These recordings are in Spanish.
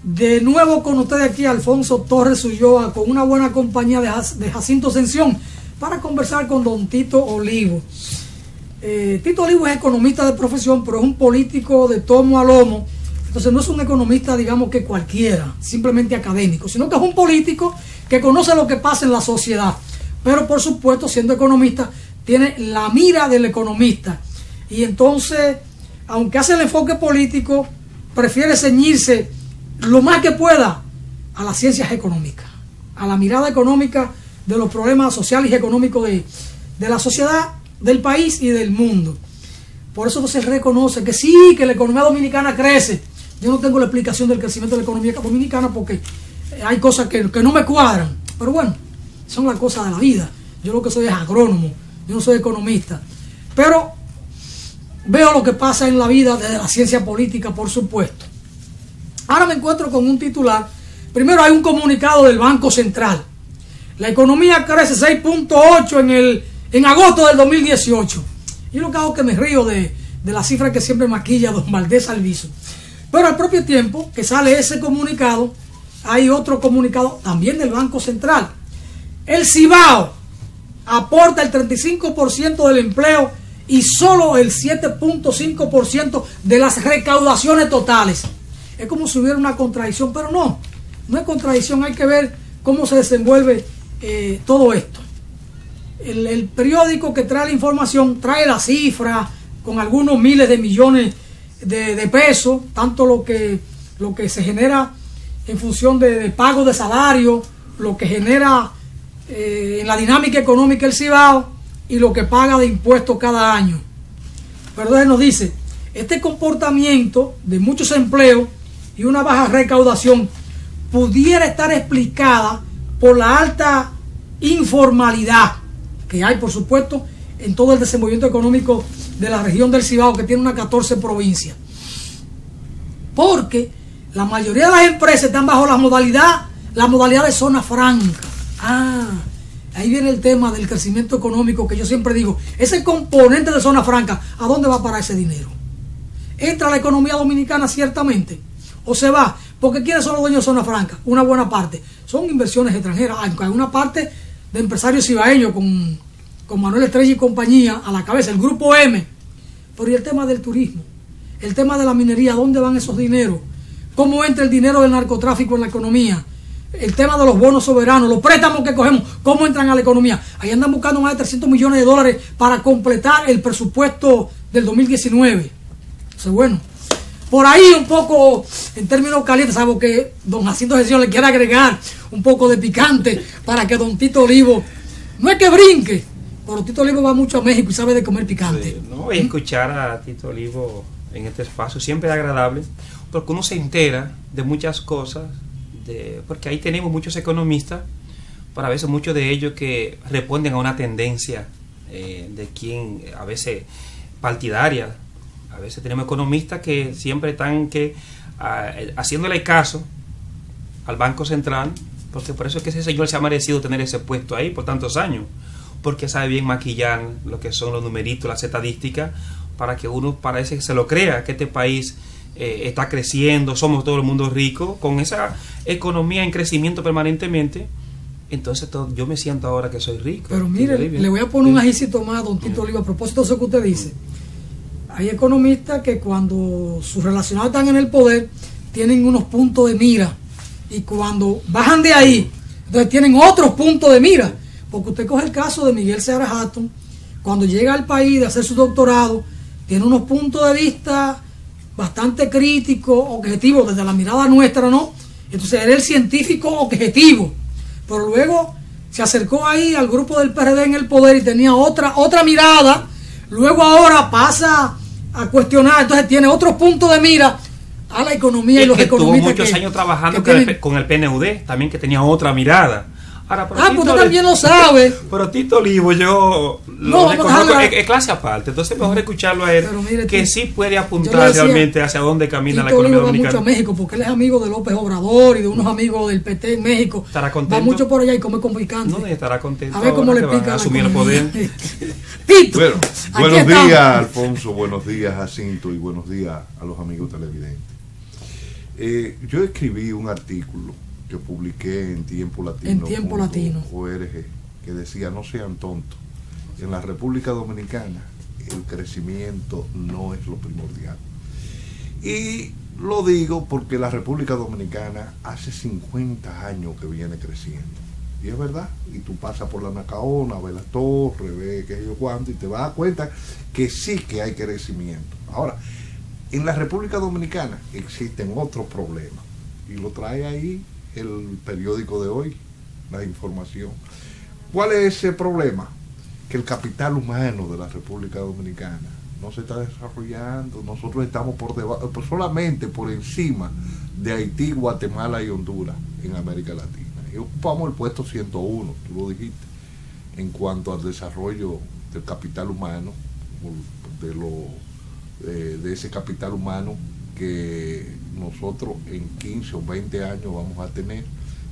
De nuevo con ustedes aquí, Alfonso Torres Ulloa, con una buena compañía de Jacinto Ascensión, para conversar con don Tito Olivo. Tito Olivo es economista de profesión, pero es un político de tomo a lomo. Entonces no es un economista, digamos, que cualquiera, simplemente académico, sino que es un político que conoce lo que pasa en la sociedad. Pero por supuesto, siendo economista, tiene la mira del economista. Y entonces, aunque hace el enfoque político, prefiere ceñirse lo más que pueda a las ciencias económicas, a la mirada económica de los problemas sociales y económicos de la sociedad, del país y del mundo. Por eso se reconoce que sí, que la economía dominicana crece. Yo no tengo la explicación del crecimiento de la economía dominicana porque hay cosas que no me cuadran, pero bueno, son las cosas de la vida. Yo lo que soy es agrónomo, yo no soy economista, pero veo lo que pasa en la vida desde la ciencia política, por supuesto. Ahora me encuentro con un titular. Primero hay un comunicado del Banco Central. La economía crece 6.8 en agosto del 2018. Y lo que hago es que me río de la cifra que siempre maquilla don Valdés Alviso. Pero al propio tiempo que sale ese comunicado, hay otro comunicado también del Banco Central. El Cibao aporta el 35% del empleo y solo el 7.5% de las recaudaciones totales. Es como si hubiera una contradicción, pero no es contradicción. Hay que ver cómo se desenvuelve todo esto. El periódico que trae la información trae la cifra con algunos miles de millones de pesos, tanto lo que se genera en función de pago de salario, lo que genera en la dinámica económica el Cibao y lo que paga de impuestos cada año. Pero entonces nos dice, este comportamiento de muchos empleos y una baja recaudación pudiera estar explicada por la alta informalidad que hay, por supuesto, en todo el desenvolvimiento económico de la región del Cibao, que tiene unas 14 provincias. Porque la mayoría de las empresas están bajo la modalidad de zona franca. Ahí viene el tema del crecimiento económico que yo siempre digo. Ese componente de zona franca, ¿a dónde va a parar ese dinero? ¿Entra a la economía dominicana ciertamente? ¿O se va? Porque ¿quiénes son los dueños de zona franca? Una buena parte. Son inversiones extranjeras. Hay una parte de empresarios cibaeños con Manuel Estrella y compañía a la cabeza, el grupo M. Pero ¿y el tema del turismo? El tema de la minería, ¿dónde van esos dineros? ¿Cómo entra el dinero del narcotráfico en la economía? El tema de los bonos soberanos, los préstamos que cogemos, ¿cómo entran a la economía? Ahí andan buscando más de 300 millones de dólares para completar el presupuesto del 2019. Entonces, bueno, por ahí un poco, en términos calientes, sabemos que don Jacinto Ascensión le quiere agregar un poco de picante para que don Tito Olivo, no es que brinque, pero Tito Olivo va mucho a México y sabe de comer picante. Sí, no, y escuchar a Tito Olivo en este espacio siempre es agradable, porque uno se entera de muchas cosas, porque ahí tenemos muchos economistas, para a veces muchos de ellos que responden a una tendencia de quien a veces partidaria. A veces tenemos economistas que siempre están haciéndole caso al Banco Central, porque por eso es que ese señor se ha merecido tener ese puesto ahí por tantos años, porque sabe bien maquillar lo que son los numeritos, las estadísticas, para que uno parece que se lo crea, que este país está creciendo, somos todo el mundo rico, con esa economía en crecimiento permanentemente. Entonces yo me siento ahora que soy rico. Pero mire, le voy a poner un ajicito más a don Tito Olivo a propósito de eso que usted dice. Hay economistas que cuando sus relacionados están en el poder tienen unos puntos de mira, y cuando bajan de ahí entonces tienen otros puntos de mira, porque usted coge el caso de Miguel Seara Hatton, cuando llega al país de hacer su doctorado tiene unos puntos de vista bastante críticos, objetivos desde la mirada nuestra, ¿no? Entonces era el científico objetivo, pero luego se acercó ahí al grupo del PRD en el poder y tenía otra mirada. Luego ahora pasa a cuestionar, entonces tiene otros puntos de mira a la economía y los economistas. Tuvo muchos años trabajando con el PNUD, también, que tenía otra mirada. Ahora, pues usted también lo sabe. Pero Tito Olivo, yo lo reconozco, es clase aparte, entonces mejor escucharlo a él, mire, que sí puede apuntar realmente hacia dónde camina la economía dominicana. Va mucho a México porque él es amigo de López Obrador y de unos amigos del PT en México. Estará contento. Va mucho por allá y come con picante. No, estará contento. A ver cómo le pica a asumir el poder. Tito. Bueno, buenos días, Alfonso, buenos días, Jacinto, y buenos días a los amigos televidentes. Yo escribí un artículo que publiqué en Tiempo Latino. En Tiempo Latino. .org, que decía: no sean tontos. En la República Dominicana el crecimiento no es lo primordial. Y lo digo porque la República Dominicana hace 50 años que viene creciendo. Y es verdad. Y tú pasas por la Nacaona, ves las torres, ves qué sé yo cuánto, y te vas a dar cuenta que sí que hay crecimiento. Ahora, en la República Dominicana existen otros problemas. Y lo trae ahí el periódico de hoy, la información. ¿Cuál es ese problema? Que el capital humano de la República Dominicana no se está desarrollando. Nosotros estamos solamente por encima de Haití, Guatemala y Honduras en América Latina. Y ocupamos el puesto 101, tú lo dijiste, en cuanto al desarrollo del capital humano, de ese capital humano que nosotros en 15 o 20 años vamos a tener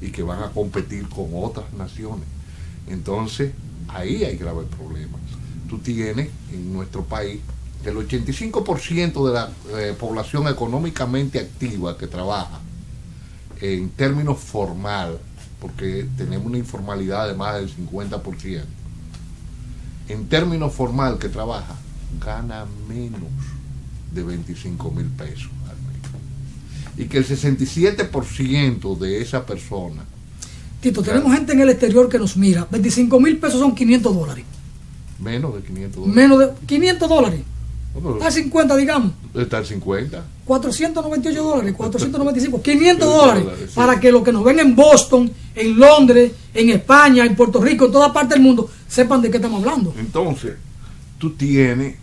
y que van a competir con otras naciones. Entonces, ahí hay graves problemas. Tú tienes en nuestro país el 85% de la población económicamente activa que trabaja en términos formal, porque tenemos una informalidad de más del 50%. En términos formal que trabaja, gana menos de 25,000 pesos al mes. Y que el 67% de esa persona... Tito, tenemos gente en el exterior que nos mira. 25,000 pesos son $500. Menos de $500. Menos de $500. No, Está al 50, digamos. Está al 50. $498, 495, $500 para que los que nos ven en Boston, en Londres, en España, en Puerto Rico, en toda parte del mundo, sepan de qué estamos hablando. Entonces, tú tienes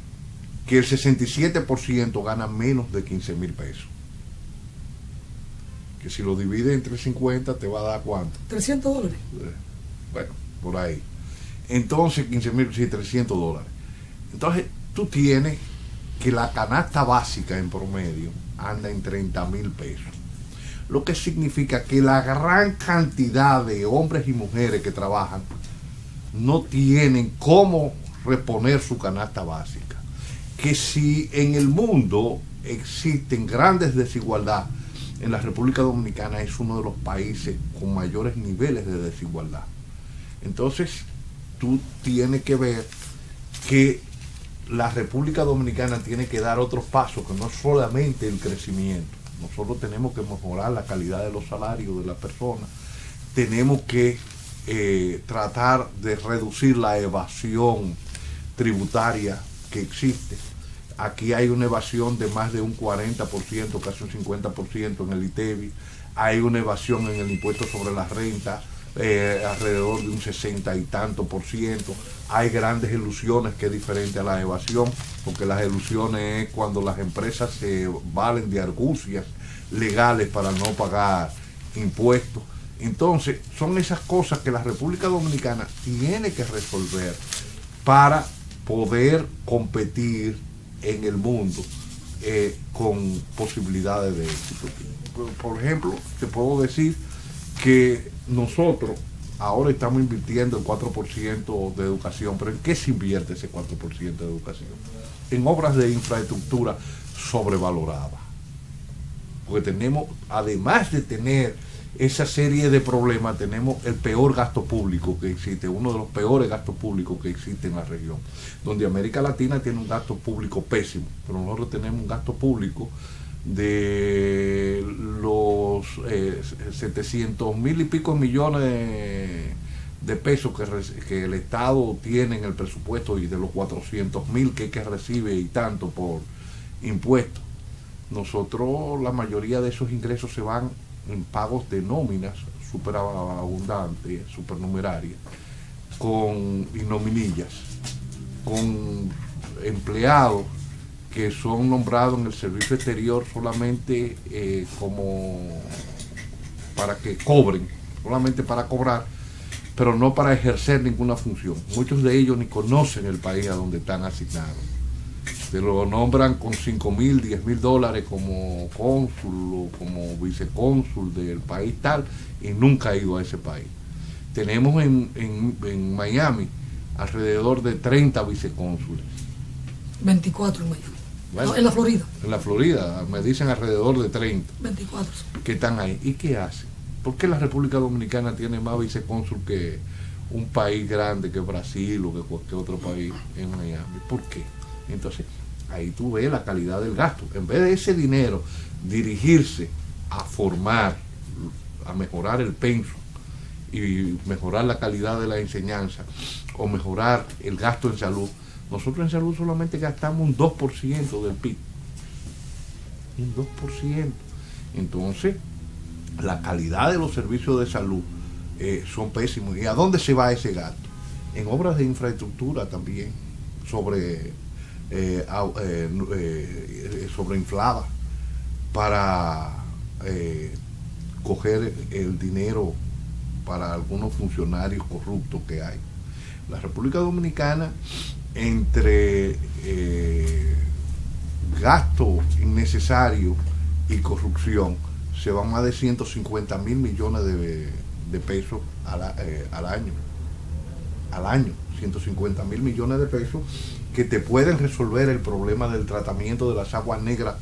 que el 67% gana menos de 15,000 pesos. Que si lo divides entre 50 te va a dar ¿cuánto? $300. Bueno, por ahí. Entonces, 15,000, sí, $300. Entonces, tú tienes que la canasta básica en promedio anda en 30,000 pesos. Lo que significa que la gran cantidad de hombres y mujeres que trabajan no tienen cómo reponer su canasta básica. Que si en el mundo existen grandes desigualdades, en la República Dominicana es uno de los países con mayores niveles de desigualdad. Entonces, tú tienes que ver que la República Dominicana tiene que dar otros pasos, que no es solamente el crecimiento. Nosotros tenemos que mejorar la calidad de los salarios de las personas, tenemos que tratar de reducir la evasión tributaria que existe. Aquí hay una evasión de más de un 40%, casi un 50% en el ITEVI, hay una evasión en el impuesto sobre la renta, alrededor de un 60 y tanto %. Hay grandes ilusiones que es diferente a la evasión, porque las ilusiones es cuando las empresas se valen de argucias legales para no pagar impuestos. Entonces, son esas cosas que la República Dominicana tiene que resolver para poder competir en el mundo con posibilidades de éxito. Por ejemplo, te puedo decir que nosotros ahora estamos invirtiendo el 4% de educación, pero ¿en qué se invierte ese 4% de educación? En obras de infraestructura sobrevaloradas. Porque tenemos, además de tener esa serie de problemas, tenemos el peor gasto público que existe, uno de los peores gastos públicos que existe en la región, donde América Latina tiene un gasto público pésimo, pero nosotros tenemos un gasto público de los 700,000 y pico millones de pesos que el Estado tiene en el presupuesto, y de los 400,000 que recibe y tanto por impuestos. Nosotros, la mayoría de esos ingresos se van en pagos de nóminas súper abundantes, supernumerarias, con ignominillas, con empleados que son nombrados en el servicio exterior solamente como para que cobren, solamente para cobrar, pero no para ejercer ninguna función. Muchos de ellos ni conocen el país a donde están asignados. Se lo nombran con $5,000, $10,000 como cónsul o como vicecónsul del país tal, y nunca ha ido a ese país. Tenemos en Miami alrededor de 30 vicecónsules. 24 en Miami. Bueno, en la Florida. En la Florida, me dicen alrededor de 30 24. que están ahí. ¿Y qué hacen? ¿Por qué la República Dominicana tiene más vicecónsul que un país grande, que Brasil o que cualquier otro país en Miami? ¿Por qué? Entonces, ahí tú ves la calidad del gasto. En vez de ese dinero dirigirse a formar, a mejorar el pensum y mejorar la calidad de la enseñanza o mejorar el gasto en salud, nosotros en salud solamente gastamos un 2% del PIB. Un 2%. Entonces, la calidad de los servicios de salud son pésimos. ¿Y a dónde se va ese gasto? En obras de infraestructura también, sobreinflada, para coger el dinero para algunos funcionarios corruptos que hay. La República Dominicana, entre gasto innecesario y corrupción, se van más de 150 mil millones de pesos al año. Al año, 150 mil millones de pesos que te pueden resolver el problema del tratamiento de las aguas negras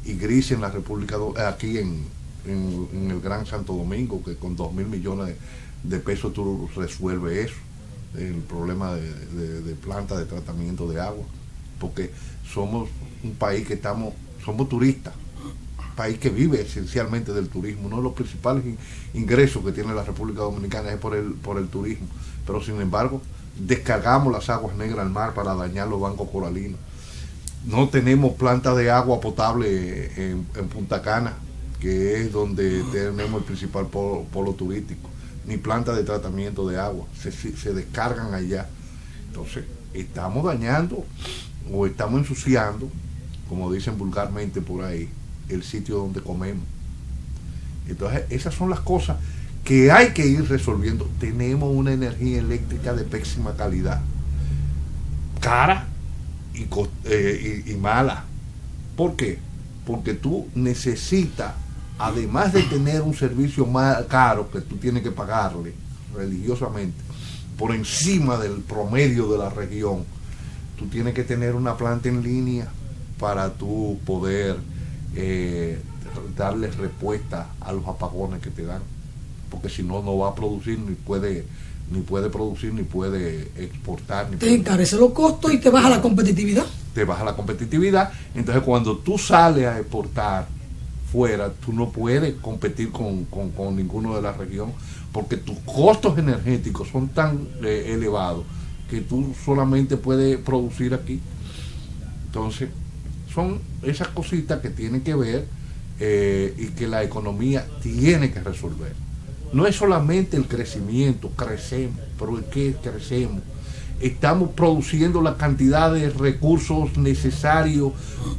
y grises en la República, aquí en el Gran Santo Domingo, que con 2 mil millones de pesos tú resuelves eso, el problema de planta de tratamiento de agua, porque somos un país que somos turistas, un país que vive esencialmente del turismo. Uno de los principales ingresos que tiene la República Dominicana es por el turismo, pero sin embargo descargamos las aguas negras al mar para dañar los bancos coralinos. No tenemos planta de agua potable en Punta Cana, que es donde tenemos el principal polo turístico, ni planta de tratamiento de agua, se descargan allá. Entonces, estamos dañando o estamos ensuciando, como dicen vulgarmente por ahí, el sitio donde comemos. Entonces, esas son las cosas que hay que ir resolviendo. Tenemos una energía eléctrica de pésima calidad, cara y mala. ¿Por qué? Porque tú necesitas, además de tener un servicio más caro que tú tienes que pagarle religiosamente, por encima del promedio de la región, tú tienes que tener una planta en línea para tú poder darle respuesta a los apagones que te dan, porque si no, no va a producir, ni puede producir, ni puede exportar. Te encarece los costos y te baja la competitividad. Te baja la competitividad. Entonces, cuando tú sales a exportar fuera, tú no puedes competir con ninguno de la región, porque tus costos energéticos son tan elevados que tú solamente puedes producir aquí. Entonces, son esas cositas que tienen que ver y que la economía tiene que resolver. No es solamente el crecimiento, crecemos, pero ¿el qué crecemos? Estamos produciendo la cantidad de recursos necesarios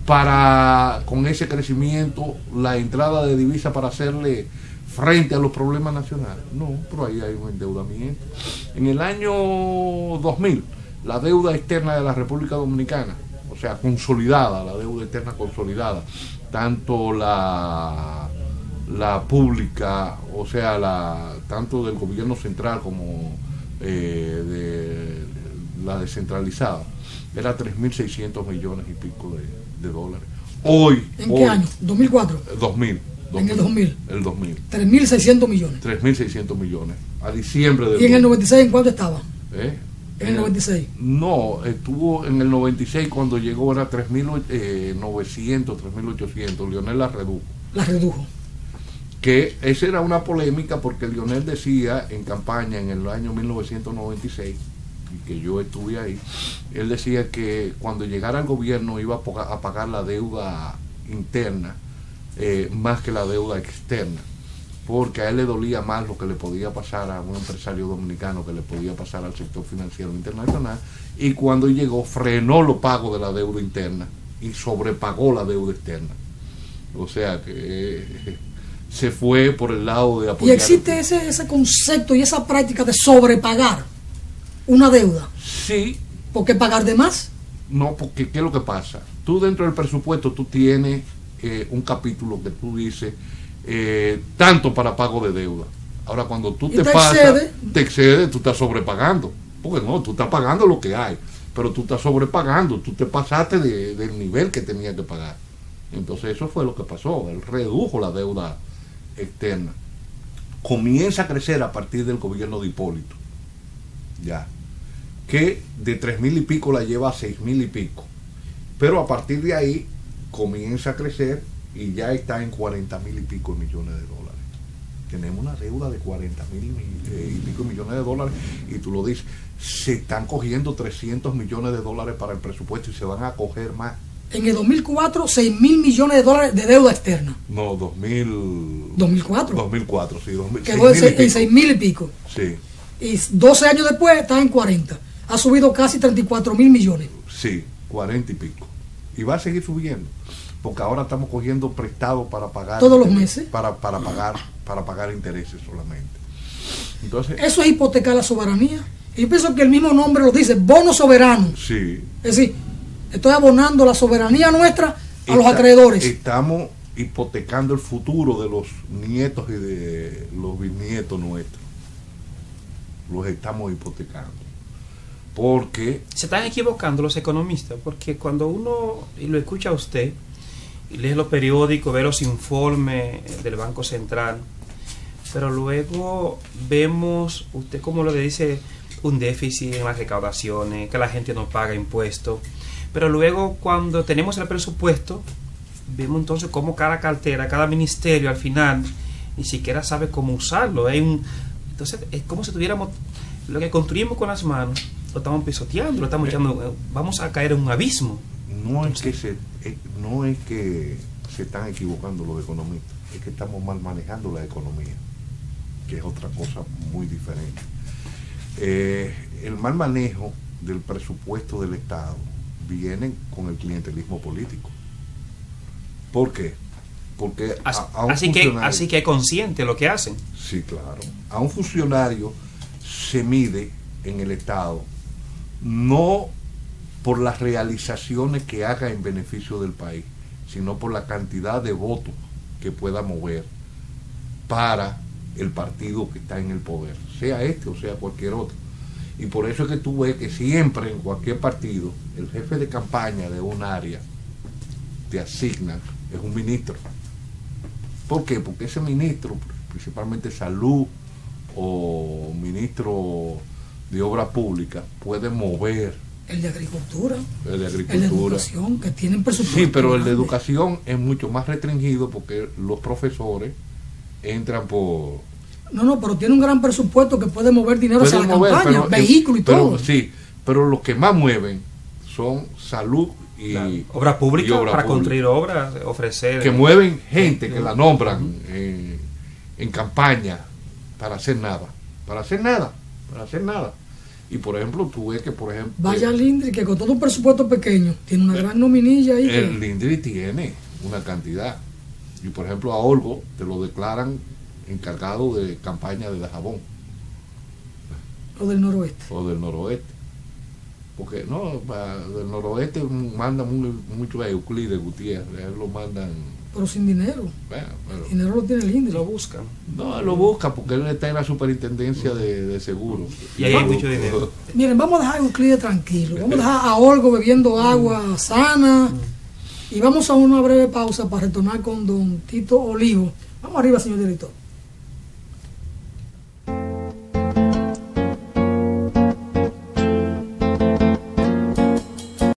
para, con ese crecimiento, la entrada de divisas para hacerle frente a los problemas nacionales. No, pero ahí hay un endeudamiento. En el año 2000, la deuda externa de la República Dominicana, o sea, consolidada, la deuda externa consolidada, tanto la pública, o sea, tanto del gobierno central como de la descentralizada, era 3.600 millones y pico de dólares. Hoy. ¿En qué año? ¿2004? 2000. En el 2000. El 2000. 3.600 millones. 3.600 milloos. A diciembre del. ¿Y en el 96 en cuánto estaba? En el 96. No, estuvo en el 96 cuando llegó, era 3.900, 3.800. Lionel la redujo. La redujo. Que esa era una polémica porque Lionel decía en campaña en el año 1996, y que yo estuve ahí, él decía que cuando llegara al gobierno iba a pagar la deuda interna más que la deuda externa, porque a él le dolía más lo que le podía pasar a un empresario dominicano, que le podía pasar al sector financiero internacional, y cuando llegó frenó los pagos de la deuda interna y sobrepagó la deuda externa. O sea que se fue por el lado de apoyar. Y existe ese concepto y esa práctica de sobrepagar una deuda. Sí. ¿Por qué pagar de más? No, porque ¿qué es lo que pasa? Tú dentro del presupuesto tú tienes un capítulo que tú dices tanto para pago de deuda. Ahora cuando tú te excede, tú estás sobrepagando. Porque no, tú estás pagando lo que hay. pero tú estás sobrepagando, tú te pasaste del nivel que tenía que pagar. Entonces eso fue lo que pasó, él redujo la deuda externa. Comienza a crecer a partir del gobierno de Hipólito, ya, que de 3.000 y pico la lleva a 6.000 y pico, pero a partir de ahí comienza a crecer y ya está en 40.000 y pico millones de dólares. Tenemos una deuda de 40.000 y pico millones de dólares, y tú lo dices, se están cogiendo 300 millones de dólares para el presupuesto y se van a coger más. En el 2004, 6.000 millones de dólares de deuda externa. No, 2004. 2004, sí, 2000. Quedó en 6.000 y pico. Sí. Y 12 años después está en 40. Ha subido casi 34.000 millones. Sí, 40 y pico. Y va a seguir subiendo, porque ahora estamos cogiendo prestado para pagar. Todos los meses. Para pagar intereses solamente. Entonces, eso es hipotecar la soberanía. Y yo pienso que el mismo nombre lo dice, bono soberano. Sí. Es decir, estoy abonando la soberanía nuestra a los acreedores. Estamos hipotecando el futuro de los nietos y de los bisnietos nuestros. Los estamos hipotecando. Porque se están equivocando los economistas, porque cuando uno y lo escucha a usted y lee los periódicos, ve los informes del Banco Central, pero luego vemos, usted como lo dice, un déficit en las recaudaciones, que la gente no paga impuestos, pero luego cuando tenemos el presupuesto, vemos entonces cómo cada cartera, cada ministerio al final ni siquiera sabe cómo usarlo. Entonces es como si tuviéramos lo que construimos con las manos, lo estamos pisoteando, lo estamos echando, vamos a caer en un abismo. No es que se están equivocando los economistas, es que estamos mal manejando la economía, que es otra cosa muy diferente. El mal manejo del presupuesto del Estado viene con el clientelismo político. ¿Por qué? Porque así que es consciente lo que hacen. Sí, claro. A un funcionario se mide en el Estado no por las realizaciones que haga en beneficio del país, sino por la cantidad de votos que pueda mover para el partido que está en el poder, sea este o sea cualquier otro. Y por eso es que tú ves que siempre en cualquier partido el jefe de campaña de un área te asigna, es un ministro. ¿Por qué? Porque ese ministro, principalmente salud o ministro de obra pública, puede mover. El de agricultura. El de agricultura. El de educación, que tienen presupuesto. Sí, pero el de educación es mucho más restringido porque los profesores entran por... No, pero tiene un gran presupuesto que puede mover dinero hacia la campaña, vehículos y todo. Sí, pero los que más mueven son salud y obra pública, para construir obras, ofrecer... Que mueven gente, que la nombran en campaña para hacer nada. Y por ejemplo, tú ves que vaya Lindri, que con todo un presupuesto pequeño, tiene una gran nominilla ahí. El Lindri tiene una cantidad. Y por ejemplo, a Olgo te lo declaran encargado de campaña de Dajabón. O del noroeste. Porque del noroeste mandan mucho a Euclides Gutiérrez, lo mandan. Pero sin dinero. El dinero lo tiene el Lindri. Lo buscan. No, lo busca porque él está en la superintendencia de seguros. Y ahí hay mucho dinero. Miren, vamos a dejar a Euclides tranquilo. Vamos a dejar a Olgo bebiendo agua sana. Y vamos a una breve pausa para retornar con don Tito Olivo. Vamos arriba, señor director.